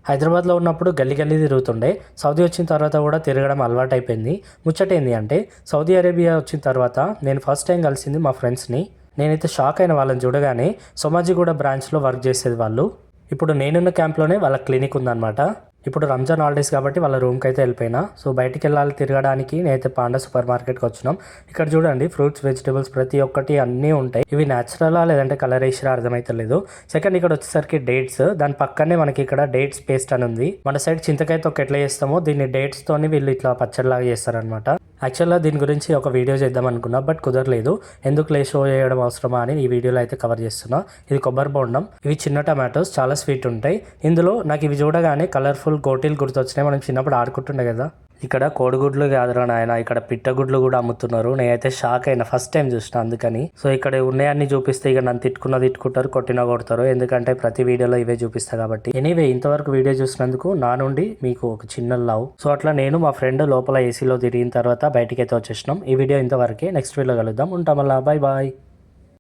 హైదరాబాద్లో ఉన్నప్పుడు గల్లీ గల్లీ తిరుగుతుండే. సౌదీ వచ్చిన తర్వాత కూడా తిరగడం అలవాటైపోయింది. ముచ్చటేంది అంటే సౌదీ అరేబియా వచ్చిన తర్వాత నేను ఫస్ట్ టైం కలిసింది మా ఫ్రెండ్స్ని. నేనైతే షాక్ అయిన వాళ్ళని చూడగానే. సోమాజిగూడ బ్రాంచ్లో వర్క్ చేసేది వాళ్ళు. ఇప్పుడు నేనున్న క్యాంప్లోనే వాళ్ళ క్లినిక్ ఉందన్నమాట. ఇప్పుడు రంజాన్ హాలిడేస్ కాబట్టి వాళ్ళ రూమ్కి అయితే వెళ్ళిపోయినా. సో బయటికి వెళ్ళాలి తిరగడానికి నేనైతే పాండా సూపర్ మార్కెట్కి వచ్చినాం. ఇక్కడ చూడండి ఫ్రూట్స్ వెజిటేబుల్స్ ప్రతి ఒక్కటి అన్నీ ఉంటాయి. ఇవి న్యాచురలా లేదంటే కలర్ వేసిరా అర్థమైతలేదు. సెకండ్ ఇక్కడ వచ్చేసరికి డేట్స్, దాని పక్కనే మనకి ఇక్కడ డేట్స్ పేస్ట్ అని ఉంది. మన సైడ్ చింతకాయ తొక్క ఎట్లా చేస్తామో దీన్ని డేట్స్ తోని వీళ్ళు ఇట్లా పచ్చడిలాగా చేస్తారనమాట. యాక్చువల్గా దీని గురించి ఒక వీడియో చేద్దాం అనుకున్నా, బట్ కుదరలేదు. ఎందుకు షో చేయడం అవసరమా అని ఈ వీడియోలో అయితే కవర్ చేస్తున్నా. ఇది కొబ్బరి బొండం, ఇవి చిన్న టమాటోస్ చాలా స్వీట్ ఉంటాయి. ఇందులో నాకు ఇవి చూడగానే కలర్ఫుల్ గోటీలు గుర్తొచ్చినాయి. మనం చిన్నప్పుడు ఆడుకుంటుండే కదా. ఇక్కడ కోడిగుడ్లు కాదురా నాయన, ఇక్కడ పిట్టగుడ్లు కూడా అమ్ముతున్నారు. నేనైతే షాక్ అయినా ఫస్ట్ టైం చూసిన, అందుకని. సో ఇక్కడ ఉన్నాయన్నీ చూపిస్తే ఇక నన్ను తిట్టుకుంటారు, కొట్టినా కొడతారు. ఎందుకంటే ప్రతి వీడియోలో ఇవే చూపిస్తా కాబట్టి. ఎనీవే ఇంతవరకు వీడియో చూసినందుకు నా నుండి మీకు ఒక చిన్న లవ్. సో అట్లా నేను మా ఫ్రెండ్ లోపల ఏసీలో తిరిగిన తర్వాత బయటికి అయితే వచ్చేసినాం. ఈ వీడియో ఇంతవరకే. నెక్స్ట్ వీడియో కలుద్దాం. ఉంటాం. Bye bye.